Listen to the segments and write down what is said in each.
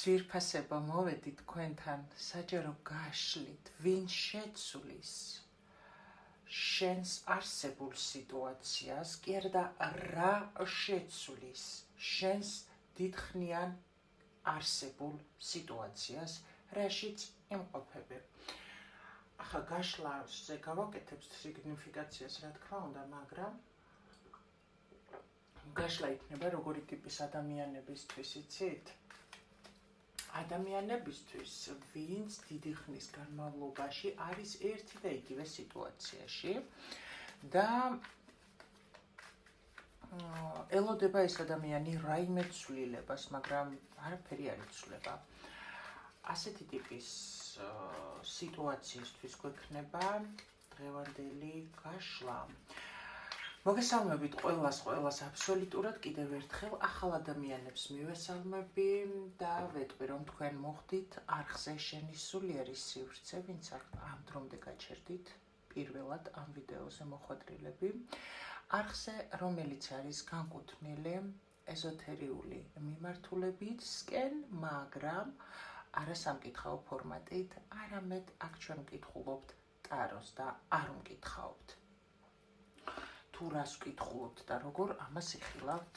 ძვირფასება მოვედი თქვენთან, საჯარო გაშლით, ვინ შეცვლის შენს არსებულ სიტუაციას, კი არა და რა შეცვლის შენს დიდხნიან არსებულ სიტუაციას, რაშიც იმყოფები. ახლა გაშლაზე გავაკეთებ სიგნიფიკაციას, რა თქმა უნდა, მაგრამ გაშლა იქნება როგორი ტიპის ადამიანებისთვის, იცით? ადამიანებისთვის, ვინც დიდი ხნის განმავლობაში არის ერთი და იგივე სიტუაციაში და ელოდება ეს ადამიანი რაიმე ცვლილებას, მაგრამ არაფერი არ იცვლება. ასეთი ტიპის სიტუაციისთვის გვექნება დღევანდელი გაშლა. მოგესალმებით ყველას აბსოლუტურად კიდევ ერთხელ ახალ ადამიანებს მივესალმები და ვეტყვი რომ თქვენ მოხდით არხზე შენი სულიერი სივრცე, ვინც ამ დრომდე გაჩერდით პირველად ამ ვიდეოზე მოხვედრილები. არხზე, რომელიც არის განკუთვნილი ეზოთერიული მიმართულებისკენ, მაგრამ არა სამკითხაო ფორმატით, არამედ აქ ჩვენ ვკითხულობთ ტაროს და არ ვკითხავთ. თუ რას ვკითხულობთ და როგორ ამას იხილავთ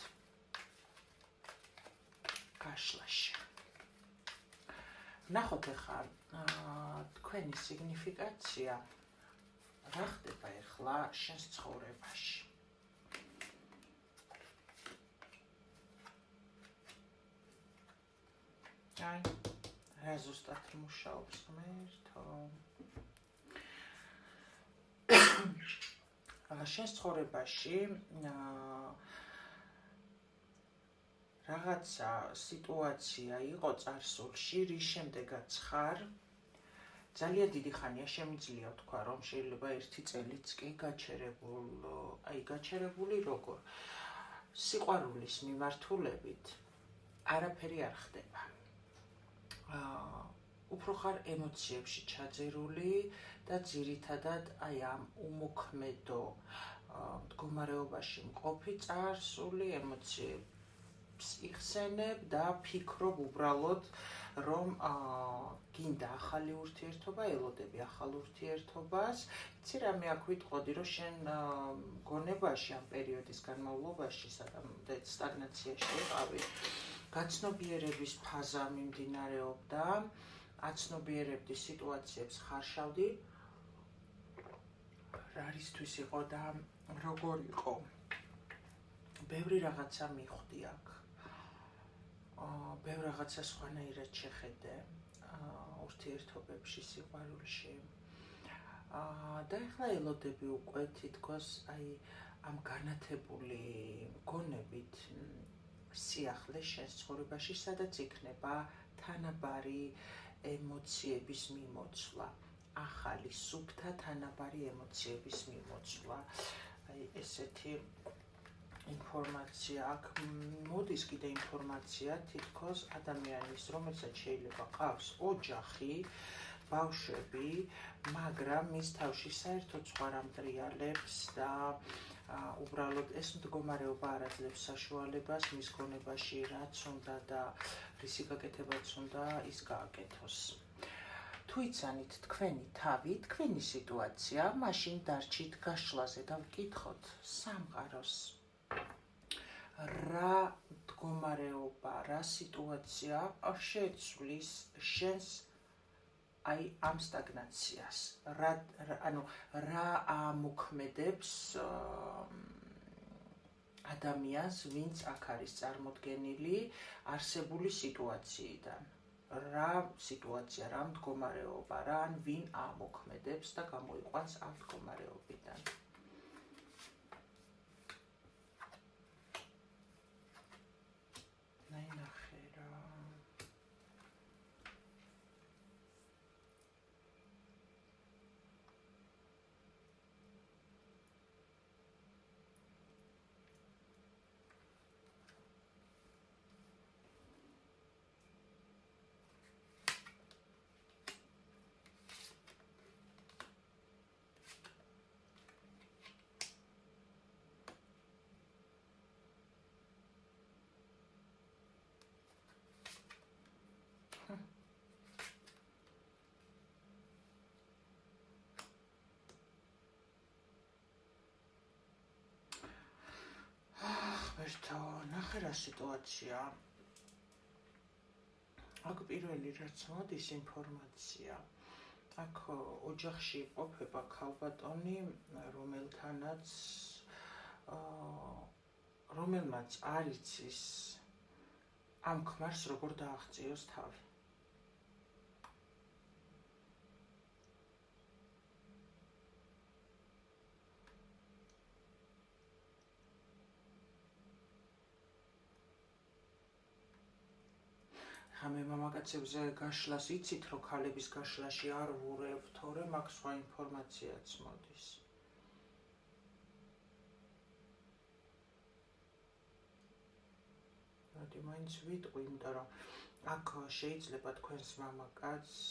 გაშლაში. ნახოთ ახლა თქვენი სიგნიფიკაცია რა ხდება ახლა შენს ცხოვრებაში. აი, რა ზუსტად მუშაობს ღმერთო. შენს ცხოვრებაში რაღაცა სიტუაცია იყო წარსულში, რის შემდეგაც ხარ ძალიან დიდი ხანია შემიძლია ვთქვა, რომ შეიძლება 1 წელიც კი გაჩერებული როგორ სიყვარულის მიმართულებით არაფერი არ ხდება. უფრო ხარ ემოციებში ჩაძირული და ძირითადად აი ამ უმოქმედო მდგომარეობაში მყოფი წარსული ემოციებს იხსენებ და ფიქრობ უბრალოდ რომ გინდა ახალი ურთიერთობა, ელოდები ახალ ურთიერთობას. იცი რამე აქ ვიტყოდი, რომ შენ გონებაში ამ პერიოდის განმავლობაში სადამდე სტაგნაციაში იყავი, გაცნობიერების ფაზა მიმდინარეობდა, აცნობიერებდი სიტუაციებს ხარშავდი, რარისთვის იყო და როგორ იყო. ბევრი რაღაცა მიხვდი აქ. ბევრ რაღაცა სხვანაირად შეხედე ურთიერთობებში, სიყვარულში. და ახლა ელოდები უკვე თითქოს აი ამ განათებული გონებით სიახლე შენს ცხოვრებაში, სადაც იქნება თანაბარი ემოციების მიმოცვლა, ახალი სუფთა თანაბარი ემოციების მიმოცვლა. აი ესეთი ინფორმაცია აქ მოდის, კიდე ინფორმაცია თითქოს ადამიანის, რომელსაც შეიძლება ყავს ოჯახი, ბავშვები, მაგრამ მის თავში საერთოდ სხვა რამ დრიალებს და უბრალოდ ეს მდგომარეობა არ აძლევს საშუალებას მის გონებაში რაც უნდა და რისი გაკეთებაც უნდა ის გააკეთოს. თუ იცანით თქვენი თავი, თქვენი სიტუაცია, მაშინ დარჩით გაშლაზე და ვკითხოთ სამყაროს. რა მდგომარეობა, რა სიტუაცია შეცვლის შენს აი ამ სტაგნაციას, რა მოქმედებს ადამიანს, ვინც აქ არის წარმოდგენილი არსებული სიტუაციიდან. რა სიტუაცია, რა მდგომარეობა, რა ან ვინ ამოქმედებს და გამოიყვანს ამ მდგომარეობიდან. ნახე რა. ერთ ნახე რა სიტუაცია. აქ პირველი რაც მოდის ინფორმაცია. აქ ოჯახში ყოფება ქალბატონი, რომელმაც არ იცის ამ ქმარს როგორ დააღწიოს თავი. მე მამაკაცებზე გაშლას იცით, რომ ქალების გაშლაში არ ვურევ, თორემ აქ სხვა ინფორმაციაც მოდის. რადი მაინც ვიტყვი, იმიტომ რომ აქ შეიძლება თქვენს მამაკაცს,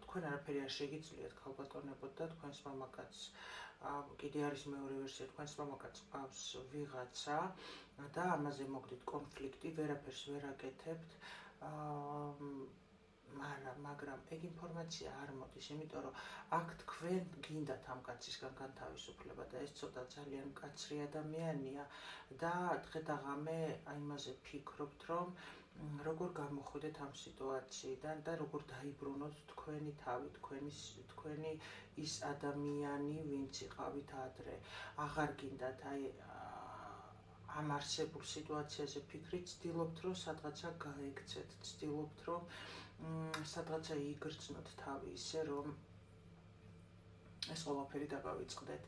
თქვენ არაფერი არ შეგიძლიათ ქალბატონებოთ და თქვენს მამაკაცს კიდე არის მეორე ვერსია, თქვენს მამაკაცს ყავს ვიღაცა და ამაზე მოგდით კონფლიქტი, ვერაფერს ვერ აკეთებთ. მაგრამ ეგ ინფორმაცია არ მოდის, იმიტომ რომ აქ თქვენ გინდათ ამ კაცისგან განთავისუფლება და ეს ცოტა ძალიან მკაცრი ადამიანია და დღე და ღამე იმაზე ფიქრობთ, რომ როგორ გამოხვიდეთ ამ სიტუაციიდან და როგორ დაიბრუნოთ თქვენი თავი, თქვენი ის ადამიანი, ვინც იყავით ადრე. აღარ გინდათ ამ არსებულ სიტუაციაზე ფიქრით, ცდილობთ, რომ სადღაცა გაექცეთ, ცდილობთ, რომ სადღაცა იგრძნოთ თავი ისე, რომ ეს ყველაფერი დაგავიწყდეთ.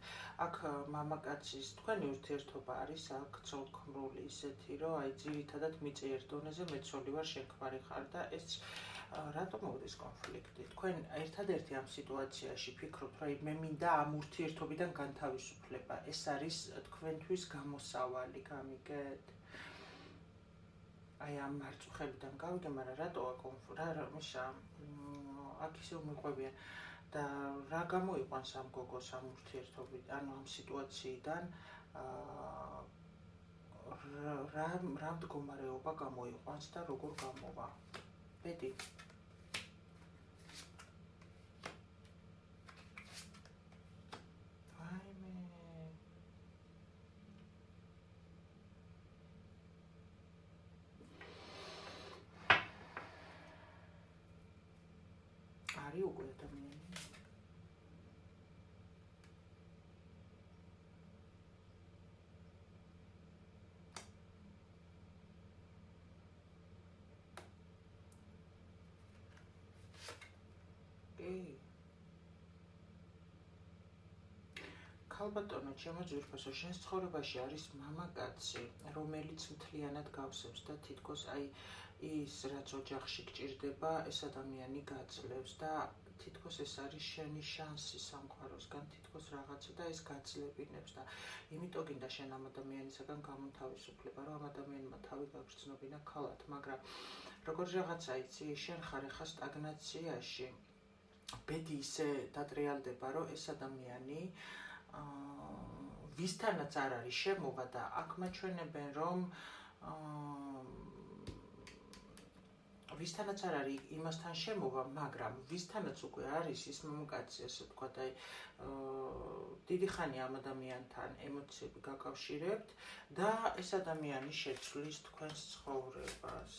აქ მამაკაცის თქვენი ურთიერთობა არის აქ ცოლ-ქმრული ისეთი, რომ ძირითადად მიწიერ დონეზე მეცოლი ვარ, შენ ქმარი ხარ და ეს რატომ მოდის კონფლიქტი? თქვენ ერთადერთი ამ სიტუაციაში ფიქრობთ, რომ მე მინდა ამ ურთიერთობიდან განთავისუფლება. ეს არის თქვენთვის გამოსავალი, გამიგეთ? ამ მარწუხებიდან გავიგე, მაგრამ რატო აქ ისე მიყვებიან და რა გამოიყვანს ამ გოგოს ამ ურთიერთობიდან, ანუ ამ სიტუაციიდან რა მდგომარეობა გამოიყვანს და როგორ გამოვა? ბედი. არის უკვე ადამიანი. ქალბატონო, ჩემო ძვირფასო, შენს ცხოვრებაში არის მამაკაცი, რომელიც მთლიანად გავსებს და თითქოს ის რაც ოჯახში გჭირდება, ეს ადამიანი გაძლევს და თითქოს ეს არის შენი შანსი სამყაროსგან, თითქოს რაღაცა და ეს გაძლებინებს და იმიტომ გინდა შენ ამ ადამიანისაგან გამოთავისუფლება, რომ ამ ადამიანმა თავი გაგრძნობინა ქალად, მაგრამ როგორც რაღაცა იცი, შენ ხარ ახლა სტაგნაციაში, ბედი ისე დატრიალდება, რომ ეს ადამიანი ვისთანაც არ არის შემოვა და აქ მაჩვენებენ, რომ ვისთანაც არ არის იმასთან შემოვა, მაგრამ ვისთანაც უკვე არის ის მამაკაცი, ასე ვთქვათ, დიდი ხანი ამ ადამიანთან ემოციები გაკავშირებთ და ეს ადამიანი შეცვლის თქვენს ცხოვრებას.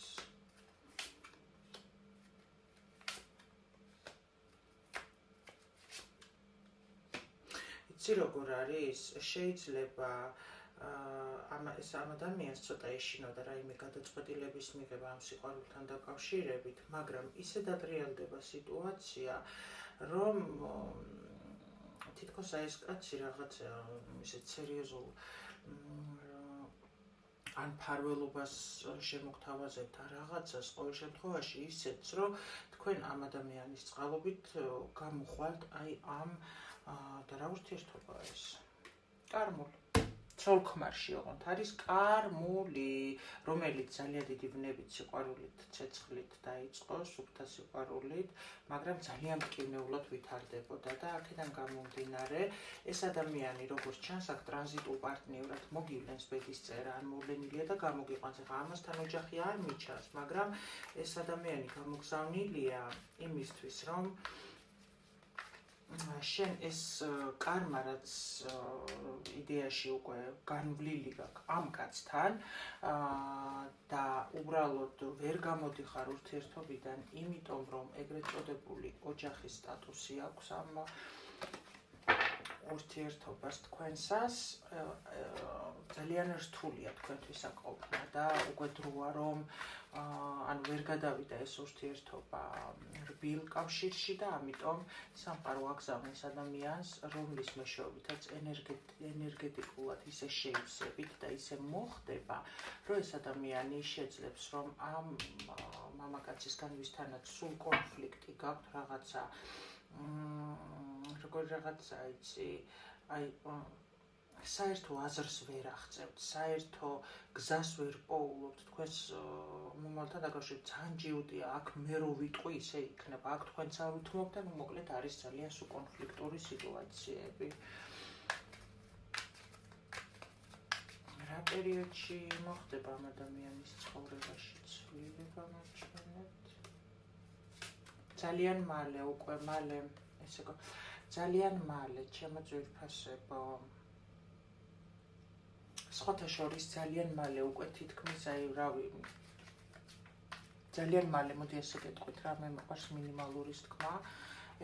იცი როგორ არის? შეიძლება ეს ამ ადამიანს ცოტა ეშინო და რაიმე გადაწყვეტილების მიღება ამ სიყვარულთან დაკავშირებით, მაგრამ ისე დატრიალდება სიტუაცია, რომ თითქოს ეს კაცი რაღაცა ისე სერიოზულ ან ფარველობას შემოგთავაზებთ ან რაღაცას, ყოველ შემთხვევაში ისეც, რომ თქვენ ამ ადამიანის წყალობით გამოხვალთ ამ და რა ურთიერთობაა ეს? კარმული. ცოლ-ქმარში ოღონდ არის კარმული, რომელიც ძალიან დიდი ვნებით სიყვარულით, ცეცხლით დაიწყო, სუფთა სიყვარულით, მაგრამ ძალიან მტკივნეულად ვითარდებოდა და აქედან გამომდინარე, ეს ადამიანი, როგორც ჩანს, აქ ტრანზიტულ პარტნიორად მოგივლენს ბედის წერა, ან მოვლენილია და გამოგიყვანს. ახლა ამასთან ოჯახი არ მიჩანს, მაგრამ ეს ადამიანი გამოგზავნილია იმისთვის, რომ შენ ეს კარმა, რაც იდეაში უკვე განვლილი გაქვს ამ კაცთან და უბრალოდ ვერ გამოდიხარ ურთიერთობიდან, იმიტომ რომ ეგრეთ წოდებული ოჯახის სტატუსი აქვს ამ ურთიერთობას თქვენსას, ძალიან რთულია თქვენთვის აკოლხმა და უკვე დროა რომ ანუ ვერ გადავიდა ეს ურთიერთობა რბილ კავშირში და ამიტომ სამყარო აგზავნის ადამიანს, რომლის მეშვეობითაც ენერგეტიკულად ისე შეივსებით და ისე მოხდება, რომ ეს ადამიანი შეძლებს რომ ამ მამაკაცისგან ვისთანაც სულ კონფლიქტი გაქვთ რაღაცა როგორ რაღაცა იცი, აი საერთო აზრს ვერ აღწევთ, საერთო გზას ვერ პოულობთ თქვენს მომავალთან დაკავშირებით, ძალიან ჯიუტია, აქ მე რო ვიტყვი, ისე იქნება, აქ თქვენც არ უთმობთ და ნუ მოკლედ არის ძალიან სულ კონფლიქტური სიტუაციები. რა პერიოდში მოხდება ამ ადამიანის ცხოვრებაში ცვლილება მოჩვენეთ? ძალიან მალე, უკვე მალე, ძალიან მალე, ჩემო ძვირფასებო, სხვათა შორის ძალიან მალე, უკვე თითქმის აი რავი, ძალიან მალე, მოდი ესე გეტყვით რა, მე მიყვარს მინიმალურის თქმა,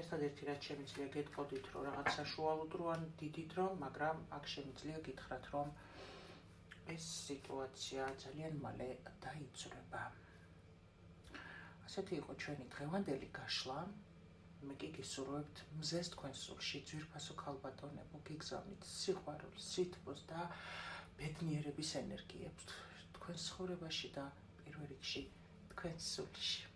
ერთადერთი რაც შემიძლია გეტყოდით, რომ რაღაც საშუალო დრო ან დიდი დრო, მაგრამ აქ შემიძლია გითხრათ, რომ ეს სიტუაცია ძალიან მალე დაიწურება. ასეთი იყო ჩვენი დღევანდელი გაშლა. მე კი გისურვებთ მზეს თქვენ სულში, ძვირფასო ქალბატონებო, გიგზავნით სიყვარულს, სითბოს და ბედნიერების ენერგიებს თქვენ ცხოვრებაში და პირველ რიგში თქვენ სულში.